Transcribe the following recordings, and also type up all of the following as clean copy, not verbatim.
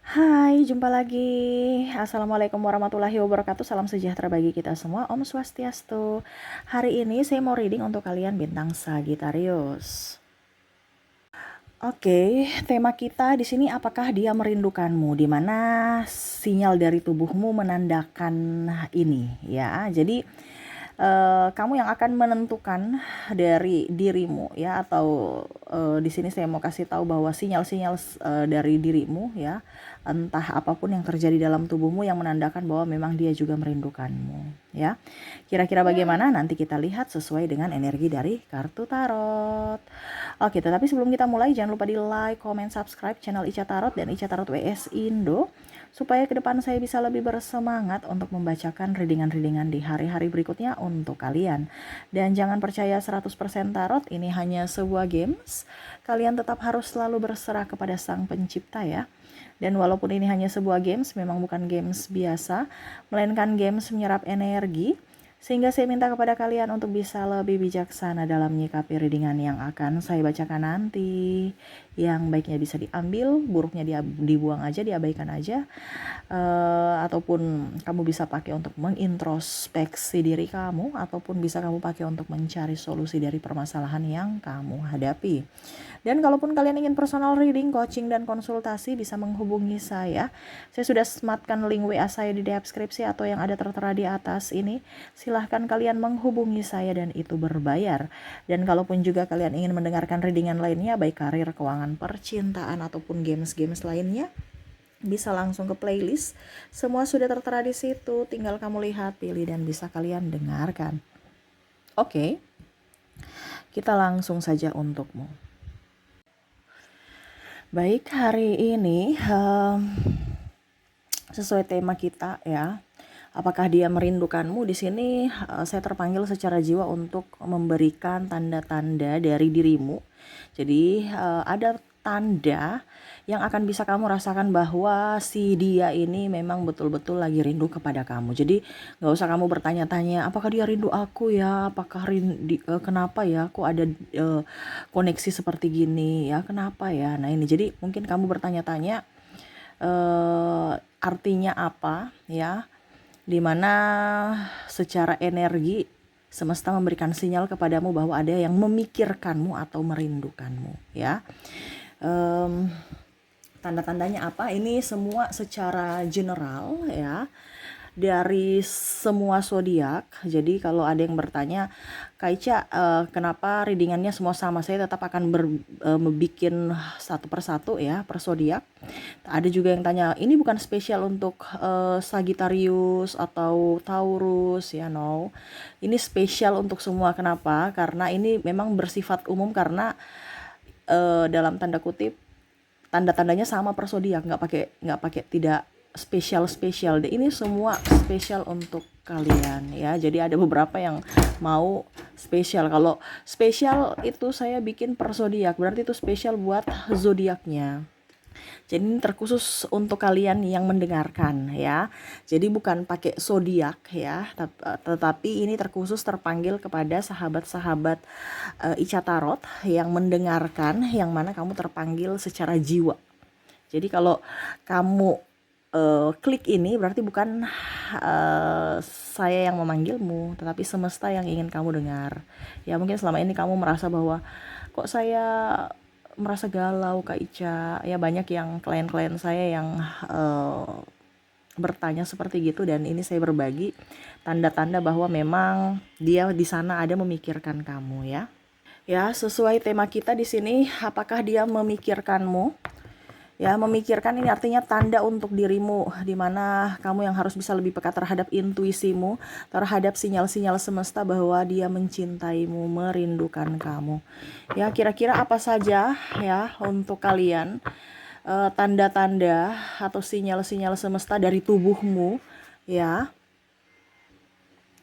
Hai, jumpa lagi. Assalamualaikum warahmatullahi wabarakatuh. Salam sejahtera bagi kita semua. Om Swastiastu. Hari ini saya mau reading untuk kalian bintang Sagittarius. Oke, tema kita di sini apakah dia merindukanmu? Di mana sinyal dari tubuhmu menandakan ini, ya. Jadi kamu yang akan menentukan dari dirimu, ya, atau di sini saya mau kasih tahu bahwa sinyal-sinyal dari dirimu, ya, entah apapun yang terjadi dalam tubuhmu yang menandakan bahwa memang dia juga merindukanmu, ya. Kira-kira bagaimana? Nanti kita lihat sesuai dengan energi dari kartu tarot. Oke, tetapi sebelum kita mulai jangan lupa di like, comment, subscribe channel Ica Tarot dan Ica Tarot WS Indo supaya ke depan saya bisa lebih bersemangat untuk membacakan readingan-readingan di hari-hari berikutnya untuk kalian. Dan jangan percaya 100% tarot, ini hanya sebuah games. Kalian tetap harus selalu berserah kepada Sang Pencipta, ya. Dan walaupun ini hanya sebuah games, memang bukan games biasa, melainkan games menyerap energi, sehingga saya minta kepada kalian untuk bisa lebih bijaksana dalam menyikapi readingan yang akan saya bacakan nanti. Yang baiknya bisa diambil, buruknya dibuang aja, diabaikan aja. Ataupun kamu bisa pakai untuk mengintrospeksi diri kamu, ataupun bisa kamu pakai untuk mencari solusi dari permasalahan yang kamu hadapi. Dan kalaupun kalian ingin personal reading, coaching, dan konsultasi, bisa menghubungi saya. Saya sudah sematkan link WA saya di deskripsi atau yang ada tertera di atas ini. Silahkan kalian menghubungi saya dan itu berbayar. Dan kalaupun juga kalian ingin mendengarkan readingan lainnya, baik karir, keuangan, percintaan, ataupun games-games lainnya, bisa langsung ke playlist. Semua sudah tertera di situ, tinggal kamu lihat, pilih, dan bisa kalian dengarkan. Oke, kita langsung saja untukmu. Baik, hari ini sesuai tema kita, ya. Apakah dia merindukanmu? Di sini saya terpanggil secara jiwa untuk memberikan tanda-tanda dari dirimu. Jadi ada tanda yang akan bisa kamu rasakan bahwa si dia ini memang betul-betul lagi rindu kepada kamu. Jadi nggak usah kamu bertanya-tanya, apakah dia rindu aku ya? Apakah kenapa ya? Kok ada koneksi seperti gini ya? Kenapa ya? Nah ini, jadi mungkin kamu bertanya-tanya artinya apa, ya? Dimana secara energi semesta memberikan sinyal kepadamu bahwa ada yang memikirkanmu atau merindukanmu, ya. Tanda-tandanya apa? Ini semua secara general, ya, dari semua zodiak. Jadi kalau ada yang bertanya, Kak Ica, kenapa readingannya semua sama? Saya tetap akan membikin satu persatu, ya, per zodiak. Ada juga yang tanya, ini bukan spesial untuk Sagittarius atau Taurus, ya, no. Ini spesial untuk semua. Kenapa? Karena ini memang bersifat umum, karena dalam tanda kutip tanda-tandanya sama per zodiak, nggak pakai tidak spesial deh. Ini semua spesial untuk kalian, ya. Jadi ada beberapa yang mau spesial. Kalau spesial itu saya bikin per zodiak, berarti itu spesial buat zodiaknya. Jadi ini terkhusus untuk kalian yang mendengarkan, ya. Jadi bukan pakai zodiak, ya, tetapi ini terkhusus terpanggil kepada sahabat-sahabat Ica Tarot yang mendengarkan, yang mana kamu terpanggil secara jiwa. Jadi kalau kamu klik ini berarti bukan saya yang memanggilmu, tetapi semesta yang ingin kamu dengar. Ya mungkin selama ini kamu merasa bahwa kok saya merasa galau Kak Ica, ya banyak yang klien-klien saya yang bertanya seperti gitu, dan ini saya berbagi tanda-tanda bahwa memang dia di sana ada memikirkan kamu, ya. Ya, sesuai tema kita di sini, apakah dia memikirkanmu? Ya, memikirkan ini artinya tanda untuk dirimu, di mana kamu yang harus bisa lebih peka terhadap intuisimu, terhadap sinyal-sinyal semesta bahwa dia mencintaimu, merindukan kamu. Ya, kira-kira apa saja, ya, untuk kalian tanda-tanda atau sinyal-sinyal semesta dari tubuhmu, ya.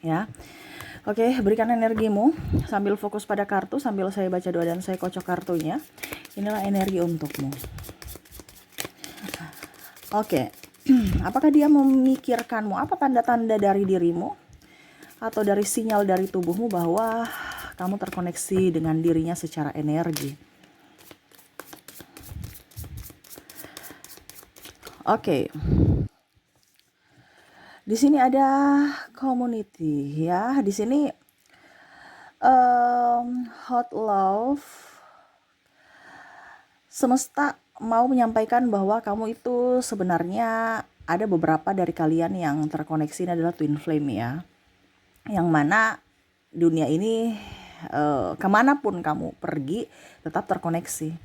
Ya. Oke, berikan energimu sambil fokus pada kartu, sambil saya baca doa dan saya kocok kartunya. Inilah energi untukmu. Oke, apakah dia memikirkanmu? Apa tanda-tanda dari dirimu atau dari sinyal dari tubuhmu bahwa kamu terkoneksi dengan dirinya secara energi? Oke, di sini ada community ya. Di sini hot love, semesta mau menyampaikan bahwa kamu itu sebenarnya ada beberapa dari kalian yang terkoneksi, ini adalah twin flame ya. Yang mana dunia ini kemanapun kamu pergi tetap terkoneksi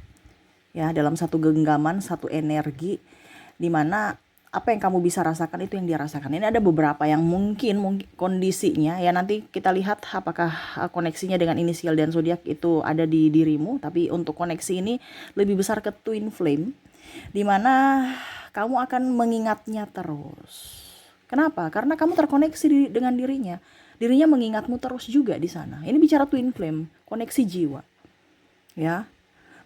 ya, dalam satu genggaman, satu energi, dimana apa yang kamu bisa rasakan itu yang dia rasakan. Ini ada beberapa yang mungkin kondisinya ya, nanti kita lihat apakah koneksinya dengan inisial dan zodiak itu ada di dirimu. Tapi untuk koneksi ini lebih besar ke twin flame, dimana kamu akan mengingatnya terus. Kenapa? Karena kamu terkoneksi dengan dirinya. Dirinya mengingatmu terus juga di sana. Ini bicara twin flame, koneksi jiwa. Ya,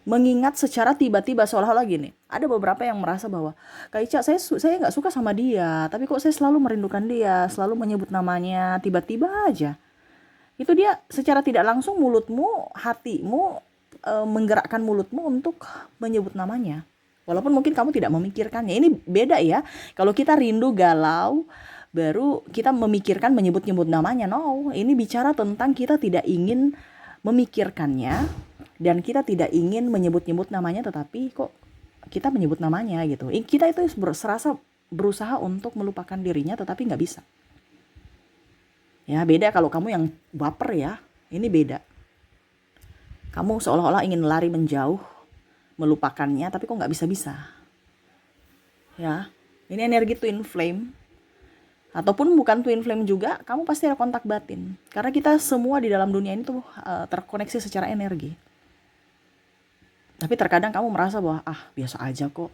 mengingat secara tiba-tiba, seolah-olah gini. Ada beberapa yang merasa bahwa Kak Ica, saya nggak suka sama dia, tapi kok saya selalu merindukan dia, selalu menyebut namanya, tiba-tiba aja. Itu dia secara tidak langsung mulutmu, hatimu menggerakkan mulutmu untuk menyebut namanya. Walaupun mungkin kamu tidak memikirkannya. Ini beda ya. Kalau kita rindu, galau, baru kita memikirkan menyebut-nyebut namanya. No, ini bicara tentang kita tidak ingin memikirkannya dan kita tidak ingin menyebut-nyebut namanya, tetapi kok kita menyebut namanya gitu. Kita itu serasa berusaha untuk melupakan dirinya, tetapi nggak bisa. Ya, beda kalau kamu yang baper ya. Ini beda. Kamu seolah-olah ingin lari menjauh, melupakannya, tapi kok nggak bisa-bisa. Ya, ini energi twin flame. Ataupun bukan twin flame juga, kamu pasti ada kontak batin. Karena kita semua di dalam dunia ini tuh terkoneksi secara energi. Tapi terkadang kamu merasa bahwa biasa aja kok,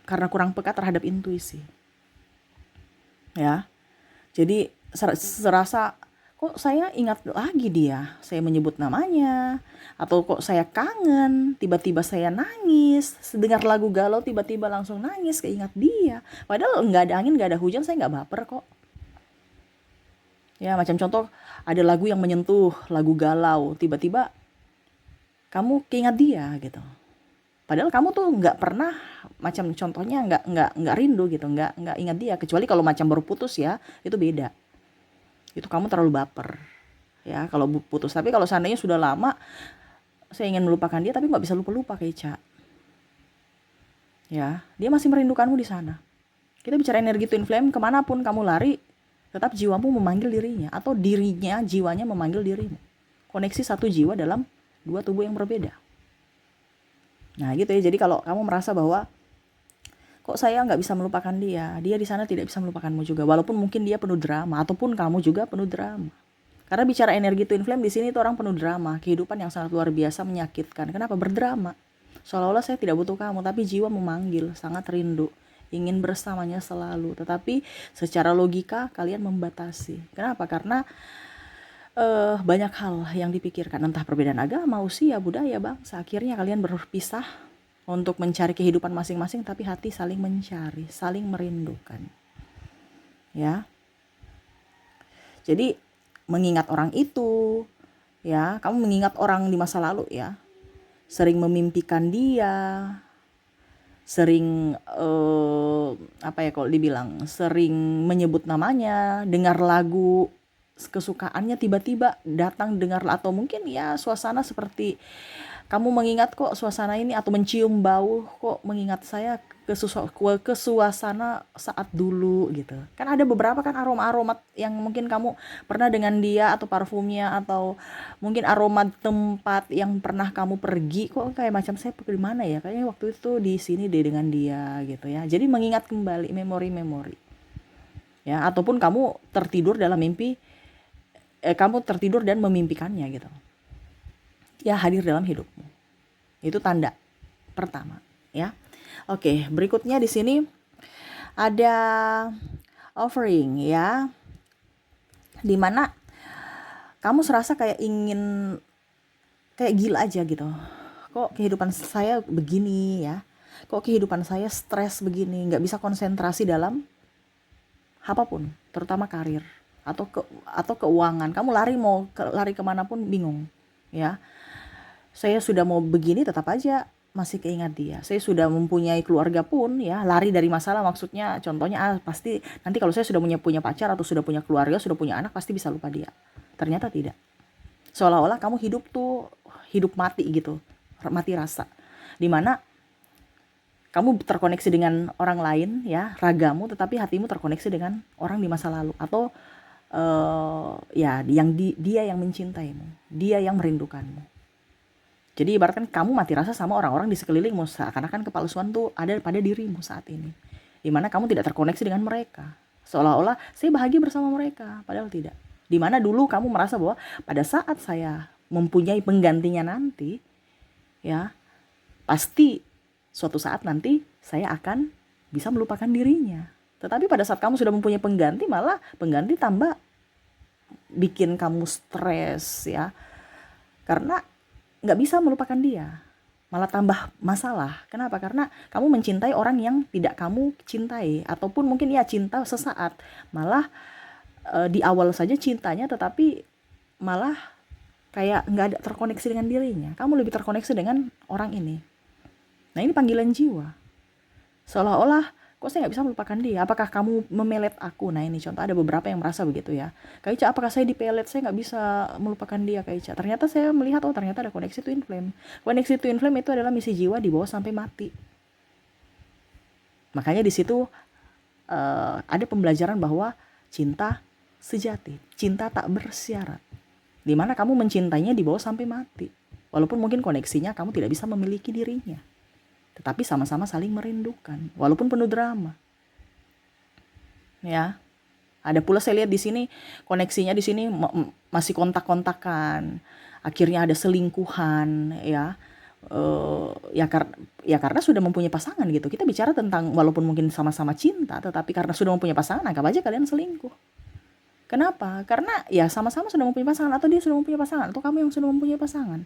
karena kurang peka terhadap intuisi. Ya, jadi serasa kok saya ingat lagi dia, saya menyebut namanya, atau kok saya kangen, tiba-tiba saya nangis, dengar lagu galau tiba-tiba langsung nangis, keingat dia. Padahal nggak ada angin, nggak ada hujan, saya nggak baper kok. Ya, macam contoh, ada lagu yang menyentuh, lagu galau, tiba-tiba kamu keingat dia gitu. Padahal kamu tuh nggak pernah, macam contohnya nggak rindu gitu, nggak ingat dia, kecuali kalau macam baru putus ya, itu beda. Itu kamu terlalu baper ya kalau putus. Tapi kalau seandainya sudah lama, saya ingin melupakan dia tapi nggak bisa lupa-lupa kayak Ica. Ya, dia masih merindukanmu di sana. Kita bicara energi twin flame, kemanapun kamu lari, tetap jiwamu memanggil dirinya, atau dirinya, jiwanya memanggil dirimu. Koneksi satu jiwa dalam dua tubuh yang berbeda. Nah gitu ya. Jadi kalau kamu merasa bahwa kok saya nggak bisa melupakan dia di sana tidak bisa melupakanmu juga, walaupun mungkin dia penuh drama, ataupun kamu juga penuh drama. Karena bicara energi twin flame di sini itu orang penuh drama, kehidupan yang sangat luar biasa menyakitkan. Kenapa berdrama? Seolah-olah saya tidak butuh kamu, tapi jiwa memanggil, sangat rindu, ingin bersamanya selalu. Tetapi secara logika kalian membatasi. Kenapa? Karena banyak hal yang dipikirkan, entah perbedaan agama, usia, budaya, bangsa. Akhirnya kalian berpisah untuk mencari kehidupan masing-masing, tapi hati saling mencari, saling merindukan. Ya. Jadi mengingat orang itu, ya, kamu mengingat orang di masa lalu ya. Sering memimpikan dia, sering kalau dibilang, sering menyebut namanya, dengar lagu kesukaannya tiba-tiba datang dengar, atau mungkin ya suasana seperti kamu mengingat kok suasana ini, atau mencium bau kok mengingat saya ke suasana saat dulu gitu. Kan ada beberapa kan aroma-aroma yang mungkin kamu pernah dengan dia, atau parfumnya, atau mungkin aroma tempat yang pernah kamu pergi, kok kayak macam saya pergi mana ya, kayaknya waktu itu di sini deh dengan dia gitu ya. Jadi mengingat kembali memori-memori. Ya, ataupun kamu tertidur dalam mimpi, kamu tertidur dan memimpikannya gitu. Ya, hadir dalam hidupmu. Itu tanda pertama, ya. Oke, berikutnya di sini ada offering ya. Dimana kamu serasa kayak ingin, kayak gila aja gitu. Kok kehidupan saya begini ya? Kok kehidupan saya stres begini, nggak bisa konsentrasi dalam apapun, terutama karir atau keuangan. Kamu lari kemanapun bingung ya. Saya sudah mau begini, tetap aja masih keingat dia. Saya sudah mempunyai keluarga pun ya, lari dari masalah, maksudnya contohnya pasti nanti kalau saya sudah punya pacar atau sudah punya keluarga, sudah punya anak, pasti bisa lupa dia. Ternyata tidak. Seolah-olah kamu hidup tuh hidup mati gitu, mati rasa. Dimana kamu terkoneksi dengan orang lain ya, ragamu, tetapi hatimu terkoneksi dengan orang di masa lalu, atau ya dia yang mencintaimu, dia yang merindukanmu. Jadi ibaratkan kamu mati rasa sama orang-orang di sekelilingmu, seakan-akan kepalsuan tuh ada pada dirimu saat ini, dimana kamu tidak terkoneksi dengan mereka, seolah-olah saya bahagia bersama mereka, padahal tidak. Dimana dulu kamu merasa bahwa pada saat saya mempunyai penggantinya nanti, ya pasti suatu saat nanti saya akan bisa melupakan dirinya. Tetapi pada saat kamu sudah mempunyai pengganti, malah pengganti tambah bikin kamu stres ya, karena nggak bisa melupakan dia, malah tambah masalah. Kenapa? Karena kamu mencintai orang yang tidak kamu cintai, ataupun mungkin ya cinta sesaat, malah di awal saja cintanya, tetapi malah kayak nggak ada terkoneksi dengan dirinya. Kamu lebih terkoneksi dengan orang ini. Nah ini panggilan jiwa. Seolah-olah kok saya nggak bisa melupakan dia. Apakah kamu memelet aku? Nah ini contoh, ada beberapa yang merasa begitu ya. Kak Ica, apakah saya dipelet? Saya nggak bisa melupakan dia, Kak Ica. Ternyata saya melihat, oh ternyata ada koneksi twin flame. Koneksi twin flame itu adalah misi jiwa dibawa sampai mati. Makanya di situ ada pembelajaran bahwa cinta sejati, cinta tak bersyarat, dimana kamu mencintainya dibawa sampai mati. Walaupun mungkin koneksinya kamu tidak bisa memiliki dirinya, tetapi sama-sama saling merindukan, walaupun penuh drama. Ya, ada pula saya lihat di sini koneksinya di sini masih kontak-kontakan, akhirnya ada selingkuhan, ya. Ya karena sudah mempunyai pasangan gitu. Kita bicara tentang walaupun mungkin sama-sama cinta, tetapi karena sudah mempunyai pasangan, anggap aja kalian selingkuh. Kenapa? Karena ya sama-sama sudah mempunyai pasangan, atau dia sudah mempunyai pasangan, atau kamu yang sudah mempunyai pasangan.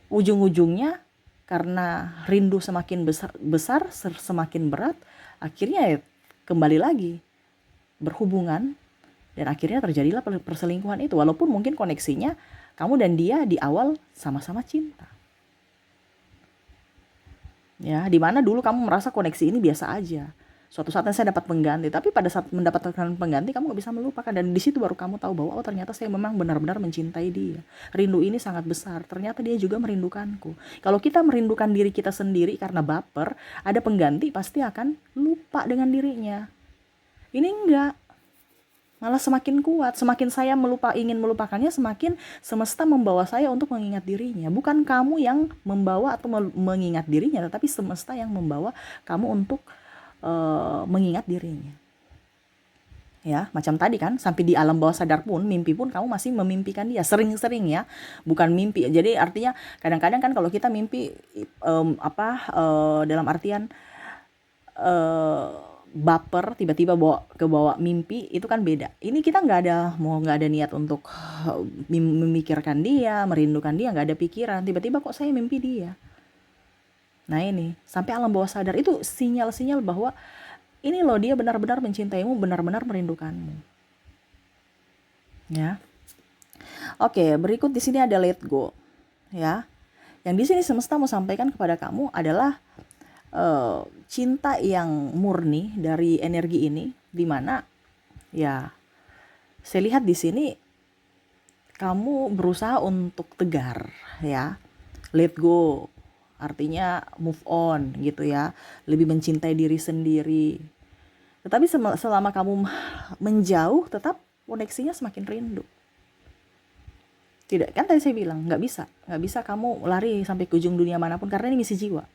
Ujung-ujungnya karena rindu semakin besar semakin berat, akhirnya ya kembali lagi berhubungan, dan akhirnya terjadilah perselingkuhan itu, walaupun mungkin koneksinya kamu dan dia di awal sama-sama cinta. Ya, dimana dulu kamu merasa koneksi ini biasa aja. Suatu saat saya dapat pengganti, tapi pada saat mendapatkan pengganti kamu gak bisa melupakan, dan di situ baru kamu tahu bahwa oh ternyata saya memang benar-benar mencintai dia. Rindu ini sangat besar, ternyata dia juga merindukanku. Kalau kita merindukan diri kita sendiri karena baper, ada pengganti pasti akan lupa dengan dirinya. Ini enggak, malah semakin kuat. Semakin saya ingin melupakannya, semakin semesta membawa saya untuk mengingat dirinya. Bukan kamu yang membawa atau mengingat dirinya, tetapi semesta yang membawa kamu untuk mengingat dirinya. Ya, macam tadi kan, sampai di alam bawah sadar pun, mimpi pun kamu masih memimpikan dia, sering-sering ya, bukan mimpi. Jadi artinya kadang-kadang kan kalau kita mimpi dalam artian baper, tiba-tiba bawa mimpi, itu kan beda. Ini kita nggak ada niat untuk memikirkan dia, merindukan dia, nggak ada pikiran, tiba-tiba kok saya mimpi dia. Nah ini, sampai alam bawah sadar itu sinyal-sinyal bahwa ini loh, dia benar-benar mencintaimu, benar-benar merindukanmu. Ya. Oke, berikut di sini ada let go. Ya. Yang di sini semesta mau sampaikan kepada kamu adalah cinta yang murni dari energi ini, di mana ya saya lihat di sini kamu berusaha untuk tegar ya. Let go artinya move on gitu ya, lebih mencintai diri sendiri. Tetapi selama kamu menjauh, tetap koneksinya semakin rindu. Tidak, kan tadi saya bilang nggak bisa kamu lari sampai ke ujung dunia manapun, karena ini misi jiwa.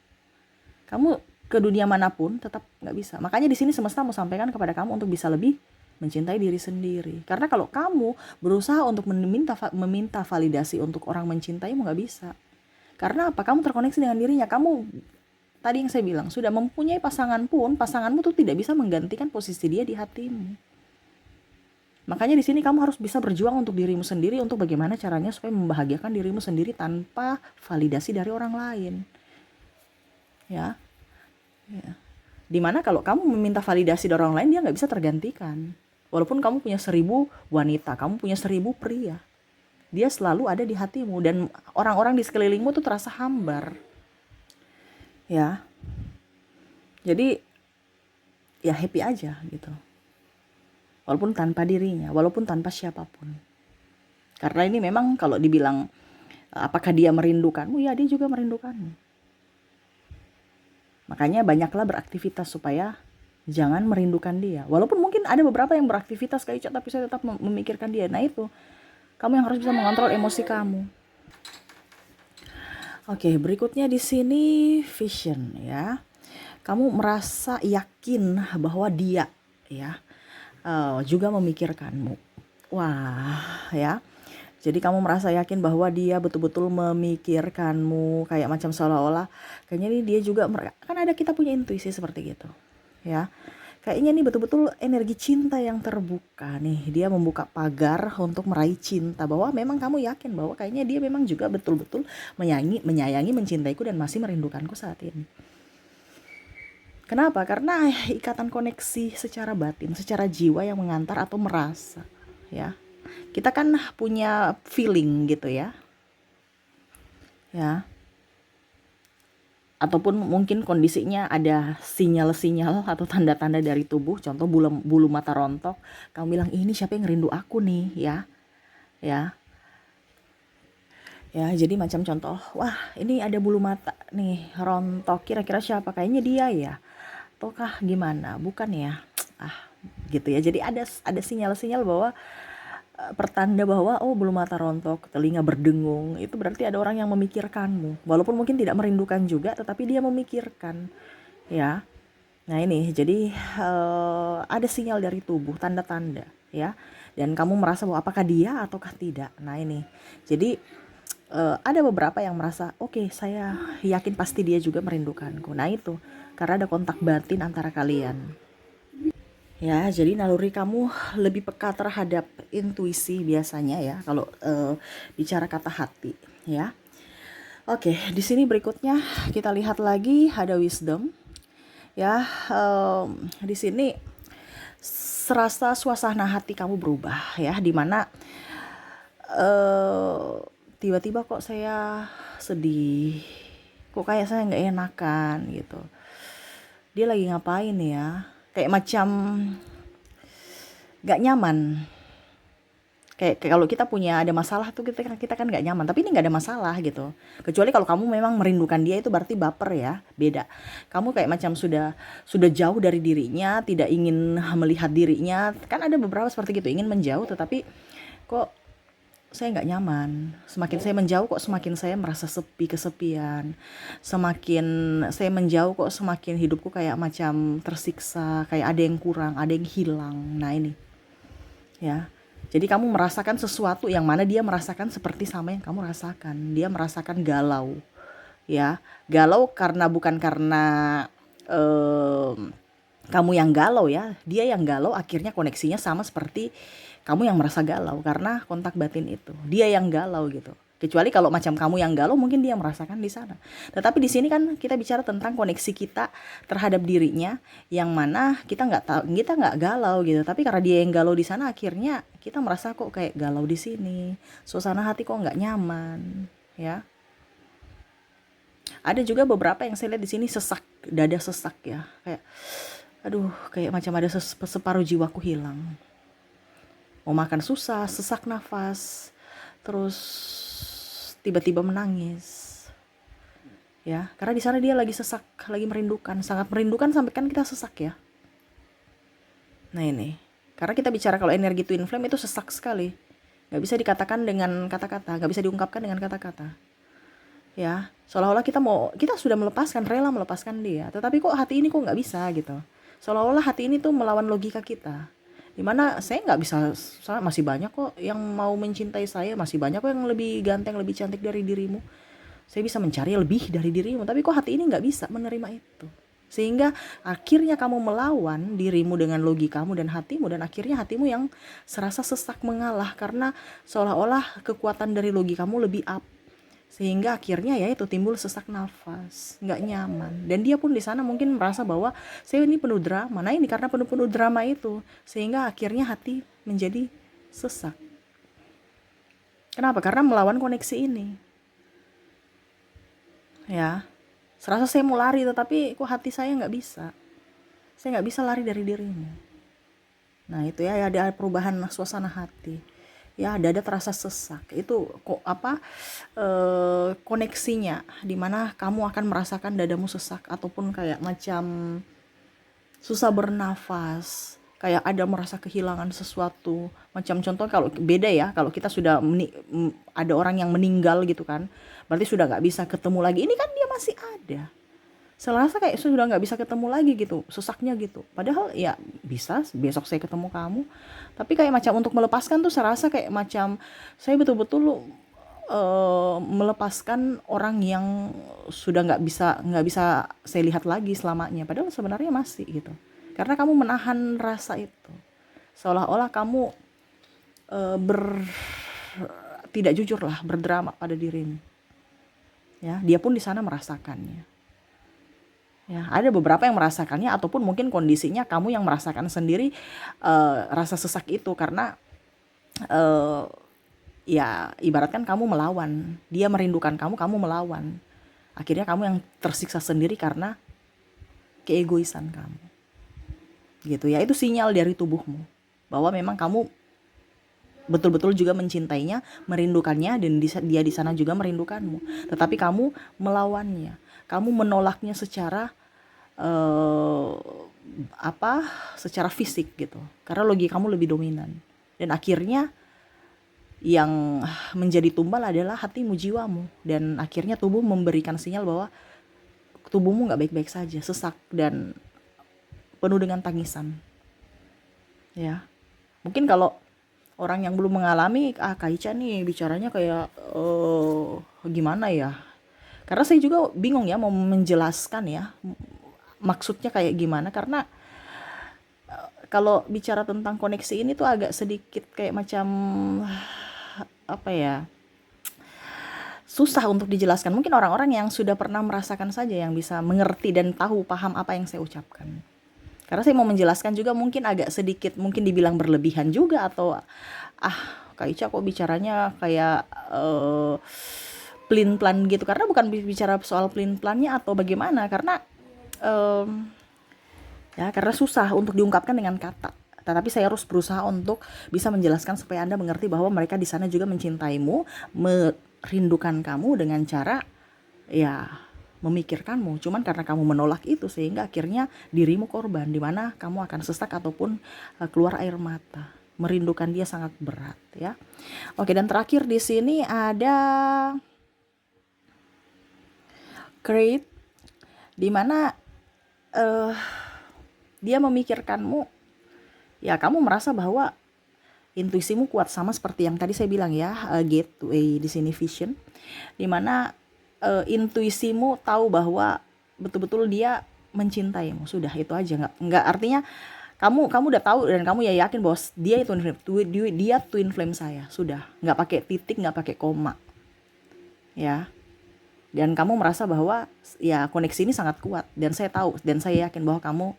Kamu ke dunia manapun tetap nggak bisa. Makanya di sini semesta mau sampaikan kepada kamu untuk bisa lebih mencintai diri sendiri. Karena kalau kamu berusaha untuk meminta validasi untuk orang mencintaimu, nggak bisa. Karena apa? Kamu terkoneksi dengan dirinya. Kamu tadi yang saya bilang, sudah mempunyai pasangan pun, pasanganmu tuh tidak bisa menggantikan posisi dia di hatimu. Makanya di sini kamu harus bisa berjuang untuk dirimu sendiri, untuk bagaimana caranya supaya membahagiakan dirimu sendiri tanpa validasi dari orang lain. Ya. Dimana kalau kamu meminta validasi dari orang lain, dia nggak bisa tergantikan. Walaupun kamu punya 1000 wanita, kamu punya 1000 pria, dia selalu ada di hatimu, dan orang-orang di sekelilingmu tuh terasa hambar. ya. Jadi ya happy aja gitu, walaupun tanpa dirinya, walaupun tanpa siapapun. Karena ini memang kalau dibilang apakah dia merindukanmu, ya dia juga merindukanmu. Makanya banyaklah beraktivitas supaya jangan merindukan dia. Walaupun mungkin ada beberapa yang beraktivitas kayak tapi saya tetap memikirkan dia. Nah itu, kamu yang harus bisa mengontrol emosi kamu. Oke, berikutnya di sini vision ya. Kamu merasa yakin bahwa dia ya juga memikirkanmu. Wah, ya. Jadi kamu merasa yakin bahwa dia betul-betul memikirkanmu, kayak macam seolah-olah kayaknya nih dia juga, kan ada, kita punya intuisi seperti gitu. Ya. Kayaknya nih betul-betul energi cinta yang terbuka nih. Dia membuka pagar untuk meraih cinta, bahwa memang kamu yakin bahwa kayaknya dia memang juga betul-betul menyayangi, mencintaiku dan masih merindukanku saat ini. Kenapa? Karena ikatan koneksi secara batin, secara jiwa yang mengantar atau merasa, ya. Kita kan punya feeling gitu ya. Ya. Ataupun mungkin kondisinya ada sinyal-sinyal atau tanda-tanda dari tubuh, contoh bulu mata rontok, kamu bilang ini siapa yang ngerindu aku nih, ya. Ya. Ya, jadi macam contoh, wah ini ada bulu mata nih rontok, kira-kira siapa? Kayaknya dia ya. Ataukah gimana? Bukan ya. Ah, gitu ya. Jadi ada sinyal-sinyal bahwa pertanda bahwa oh bulu mata rontok, telinga berdengung, itu berarti ada orang yang memikirkanmu. Walaupun mungkin tidak merindukan juga, tetapi dia memikirkan, ya. Nah ini, jadi ada sinyal dari tubuh, tanda-tanda, ya. Dan kamu merasa bahwa apakah dia ataukah tidak. Nah ini, jadi ada beberapa yang merasa, oke, saya yakin pasti dia juga merindukanku. Nah itu, karena ada kontak batin antara kalian. Ya, jadi naluri kamu lebih peka terhadap intuisi biasanya ya, kalau bicara kata hati, ya. Oke, di sini berikutnya kita lihat lagi ada wisdom, ya. Di sini serasa suasana hati kamu berubah, ya, dimana tiba-tiba kok saya sedih, kok kayak saya nggak enakan gitu. Dia lagi ngapain ya? Kayak macam nggak nyaman. Kayak kalau kita punya ada masalah tuh kita kan nggak nyaman, tapi ini nggak ada masalah gitu. Kecuali kalau kamu memang merindukan dia, itu berarti baper ya, beda. Kamu kayak macam sudah jauh dari dirinya, tidak ingin melihat dirinya. Kan ada beberapa seperti gitu, ingin menjauh tetapi kok saya nggak nyaman. Semakin saya menjauh kok semakin saya merasa sepi, kesepian. Semakin saya menjauh kok semakin hidupku kayak macam tersiksa, kayak ada yang kurang, ada yang hilang. Nah ini, ya. Jadi kamu merasakan sesuatu yang mana dia merasakan seperti sama yang kamu rasakan. Dia merasakan galau, ya. Galau karena bukan karena kamu yang galau ya. Dia yang galau, akhirnya koneksinya sama seperti kamu yang merasa galau karena kontak batin itu. Dia yang galau gitu. Kecuali kalau macam kamu yang galau, mungkin dia merasakan di sana. Tetapi di sini kan kita bicara tentang koneksi kita terhadap dirinya, yang mana kita nggak tahu, kita nggak galau gitu. Tapi karena dia yang galau di sana, akhirnya kita merasa kok kayak galau di sini. Suasana hati kok nggak nyaman, ya. Ada juga beberapa yang saya lihat di sini sesak, dada sesak ya. Kayak aduh, kayak macam ada separuh jiwaku hilang. Mau makan susah, sesak nafas, terus tiba-tiba menangis, ya, karena di sana dia lagi sesak, lagi merindukan, sangat merindukan sampai kan kita sesak ya. Nah ini, karena kita bicara kalau energi twin flame itu sesak sekali, nggak bisa dikatakan dengan kata-kata, nggak bisa diungkapkan dengan kata-kata, ya. Seolah-olah kita sudah melepaskan, rela melepaskan dia, tetapi kok hati ini kok nggak bisa gitu. Seolah-olah hati ini tuh melawan logika kita. Dimana saya nggak bisa, masih banyak kok yang mau mencintai saya, masih banyak kok yang lebih ganteng, lebih cantik dari dirimu. Saya bisa mencari lebih dari dirimu, tapi kok hati ini nggak bisa menerima itu. Sehingga akhirnya kamu melawan dirimu dengan logikamu dan hatimu, dan akhirnya hatimu yang serasa sesak mengalah karena seolah-olah kekuatan dari logikamu lebih up. Sehingga akhirnya ya itu timbul sesak nafas, nggak nyaman. Dan dia pun di sana mungkin merasa bahwa saya ini penuh drama. Nah ini karena penuh drama itu, sehingga akhirnya hati menjadi sesak. Kenapa? Karena melawan koneksi ini, ya. Serasa saya mau lari, tetapi kok hati saya nggak bisa. Saya nggak bisa lari dari dirimu. Nah itu ya, ada perubahan suasana hati. Ya, dada terasa sesak. Itu kok apa, koneksinya, dimana kamu akan merasakan dadamu sesak ataupun kayak macam susah bernafas, kayak ada merasa kehilangan sesuatu. Macam contoh, kalau beda ya, kalau kita sudah ada orang yang meninggal gitu kan, berarti sudah nggak bisa ketemu lagi. Ini kan dia masih ada. Saya rasa kayak sudah nggak bisa ketemu lagi gitu, sesaknya gitu. Padahal ya bisa besok saya ketemu kamu. Tapi kayak macam untuk melepaskan tuh saya rasa kayak macam saya betul-betul melepaskan orang yang sudah nggak bisa saya lihat lagi selamanya. Padahal sebenarnya masih gitu. Karena kamu menahan rasa itu, seolah-olah kamu tidak jujur lah, berdrama pada dirimu. Ya, dia pun di sana merasakannya. Ya, ada beberapa yang merasakannya ataupun mungkin kondisinya kamu yang merasakan sendiri rasa sesak itu karena ya ibaratkan kamu melawan, dia merindukan kamu, kamu melawan. Akhirnya kamu yang tersiksa sendiri karena keegoisan kamu. Gitu ya, itu sinyal dari tubuhmu bahwa memang kamu betul-betul juga mencintainya, merindukannya, dan dia di sana juga merindukanmu. Tetapi kamu melawannya, kamu menolaknya secara secara fisik gitu. Karena logika kamu lebih dominan. Dan akhirnya yang menjadi tumbal adalah hatimu, jiwamu, dan akhirnya tubuh memberikan sinyal bahwa tubuhmu nggak baik-baik saja, sesak dan penuh dengan tangisan. Ya, mungkin kalau orang yang belum mengalami, Kak Ica nih bicaranya kayak gimana ya? Karena saya juga bingung ya mau menjelaskan ya maksudnya kayak gimana, karena kalau bicara tentang koneksi ini tuh agak sedikit kayak macam apa ya, susah untuk dijelaskan. Mungkin orang-orang yang sudah pernah merasakan saja yang bisa mengerti dan tahu paham apa yang saya ucapkan. Karena saya mau menjelaskan juga mungkin agak sedikit mungkin dibilang berlebihan juga, atau Kak Ica kok bicaranya kayak plan gitu. Karena bukan bicara soal plan-plannya atau bagaimana, karena ya karena susah untuk diungkapkan dengan kata. Tetapi saya harus berusaha untuk bisa menjelaskan supaya Anda mengerti bahwa mereka di sana juga mencintaimu, merindukan kamu dengan cara ya memikirkanmu. Cuman karena kamu menolak itu sehingga akhirnya dirimu korban, di mana kamu akan sesak ataupun keluar air mata. Merindukan dia sangat berat ya. Oke, dan terakhir di sini ada create, di mana dia memikirkanmu. Ya, kamu merasa bahwa intuisimu kuat, sama seperti yang tadi saya bilang ya, gateway di sini vision, dimana intuisimu tahu bahwa betul-betul dia mencintaimu. Sudah itu aja, nggak artinya kamu udah tahu dan kamu ya yakin bahwa dia twin flame saya. Sudah, nggak pakai titik, nggak pakai koma ya. Dan kamu merasa bahwa ya koneksi ini sangat kuat, dan saya tahu dan saya yakin bahwa kamu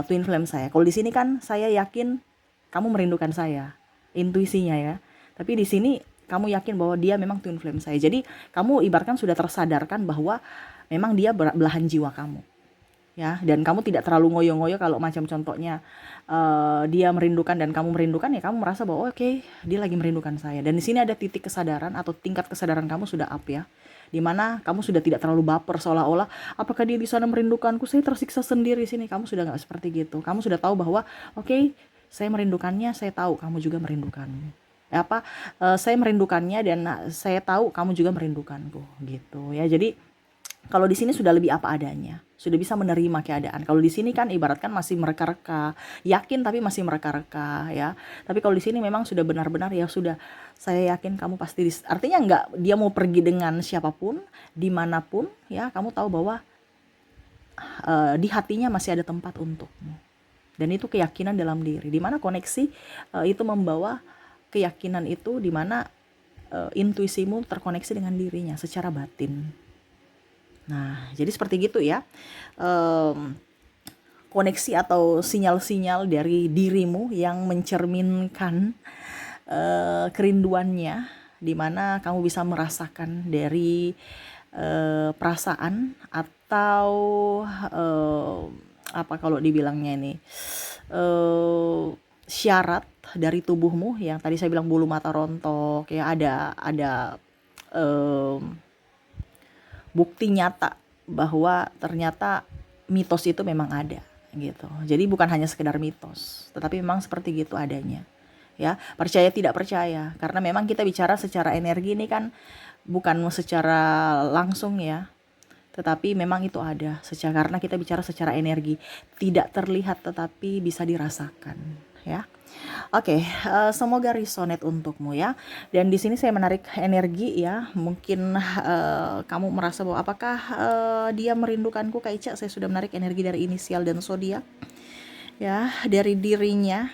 twin flame saya. Kalau di sini kan saya yakin kamu merindukan saya, intuisinya ya. Tapi di sini kamu yakin bahwa dia memang twin flame saya. Jadi kamu ibaratkan sudah tersadarkan bahwa memang dia belahan jiwa kamu. Ya, dan kamu tidak terlalu ngoyo-ngoyo kalau macam contohnya dia merindukan dan kamu merindukan, ya kamu merasa bahwa oke, dia lagi merindukan saya. Dan di sini ada titik kesadaran atau tingkat kesadaran kamu sudah up ya, dimana kamu sudah tidak terlalu baper seolah-olah apakah dia di sana merindukanku, saya tersiksa sendiri sini. Kamu sudah nggak seperti gitu. Kamu sudah tahu bahwa oke, saya merindukannya, saya tahu kamu juga merindukanmu. Saya merindukannya dan saya tahu kamu juga merindukanku gitu ya. Jadi kalau di sini sudah lebih apa adanya, sudah bisa menerima keadaan. Kalau di sini kan ibaratkan masih mereka-reka, yakin tapi masih mereka-reka ya. Tapi kalau di sini memang sudah benar-benar ya sudah, saya yakin kamu pasti artinya enggak dia mau pergi dengan siapapun, dimanapun ya, kamu tahu bahwa di hatinya masih ada tempat untukmu. Dan itu keyakinan dalam diri, dimana koneksi itu membawa keyakinan itu, dimana intuisimu terkoneksi dengan dirinya secara batin. Nah, jadi seperti gitu ya, koneksi atau sinyal-sinyal dari dirimu yang mencerminkan kerinduannya, di mana kamu bisa merasakan dari perasaan atau eh, apa kalau dibilangnya ini, eh, syarat dari tubuhmu yang tadi saya bilang bulu mata rontok ya, ada eh, bukti nyata bahwa ternyata mitos itu memang ada gitu. Jadi bukan hanya sekedar mitos, tetapi memang seperti gitu adanya. Ya, percaya tidak percaya, karena memang kita bicara secara energi ini kan bukan secara langsung ya, tetapi memang itu ada secara, karena kita bicara secara energi, tidak terlihat tetapi bisa dirasakan ya. Oke, semoga resonate untukmu ya. Dan di sini saya menarik energi ya. Mungkin kamu merasa bahwa apakah dia merindukanku, Kak Ica? Saya sudah menarik energi dari inisial dan zodiak ya, dari dirinya,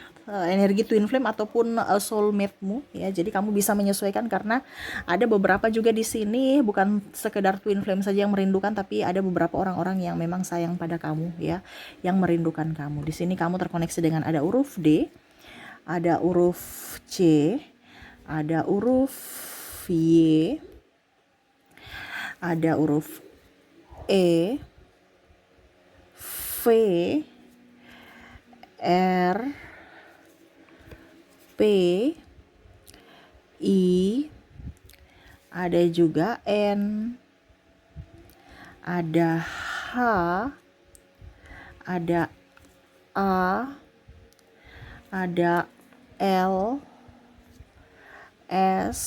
energi twin flame ataupun soulmate-mu ya. Jadi kamu bisa menyesuaikan, karena ada beberapa juga di sini bukan sekedar twin flame saja yang merindukan, tapi ada beberapa orang-orang yang memang sayang pada kamu ya, yang merindukan kamu. Di sini kamu terkoneksi dengan ada huruf D, ada huruf C, ada huruf Y, ada huruf E, V, R, P, I, ada juga N, ada H, ada A, ada L, S.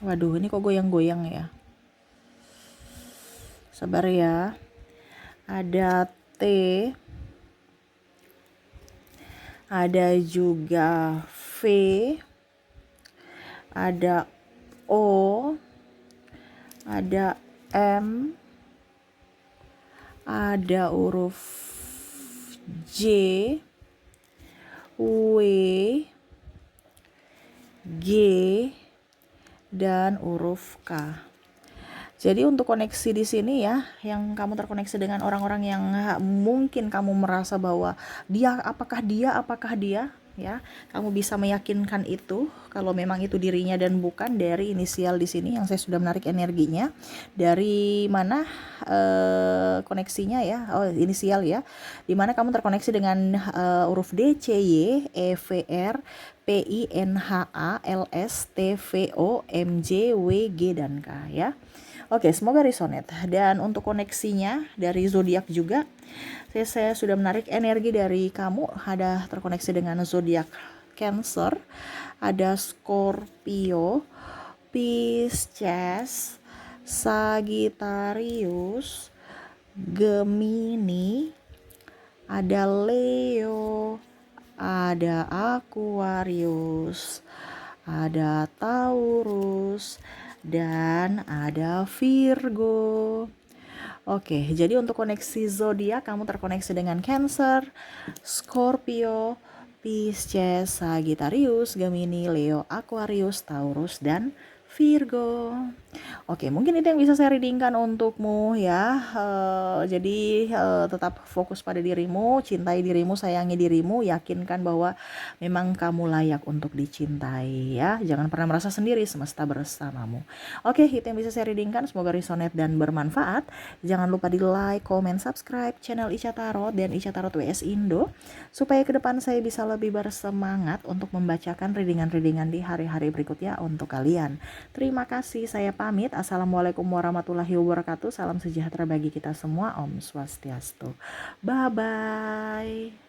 Waduh, ini kok goyang-goyang ya. Sabar ya. Ada T, ada juga V, ada O, ada M, ada huruf J, W, G, dan huruf K. Jadi untuk koneksi di sini ya, yang kamu terkoneksi dengan orang-orang yang mungkin kamu merasa bahwa apakah dia ya, kamu bisa meyakinkan itu kalau memang itu dirinya dan bukan dari inisial di sini yang saya sudah menarik energinya. Dari mana koneksinya ya? Oh, inisial ya. Di mana kamu terkoneksi dengan huruf D, C, Y, E, V, R, P, I, N, H, A, L, S, T, V, O, M, J, W, G, dan K ya. Oke, semoga resonate. Dan untuk koneksinya dari zodiak juga, saya sudah menarik energi dari kamu, ada terkoneksi dengan zodiak Cancer, ada Scorpio, Pisces, Sagittarius, Gemini, ada Leo, ada Aquarius, ada Taurus, dan ada Virgo. Oke, jadi untuk koneksi zodiak kamu terkoneksi dengan Cancer, Scorpio, Pisces, Sagittarius, Gemini, Leo, Aquarius, Taurus, dan Virgo. Oke, mungkin itu yang bisa saya readingkan untukmu ya. Jadi tetap fokus pada dirimu, cintai dirimu, sayangi dirimu, yakinkan bahwa memang kamu layak untuk dicintai ya. Jangan pernah merasa sendiri, semesta bersamamu. Oke, itu yang bisa saya readingkan. Semoga resonate dan bermanfaat. Jangan lupa di like, comment, subscribe channel Ica Tarot dan Ica Tarot WS Indo, supaya ke depan saya bisa lebih bersemangat untuk membacakan readingan-readingan di hari-hari berikutnya untuk kalian. Terima kasih, saya pamit. Assalamualaikum warahmatullahi wabarakatuh. Salam sejahtera bagi kita semua. Om Swastiastu. Bye-bye.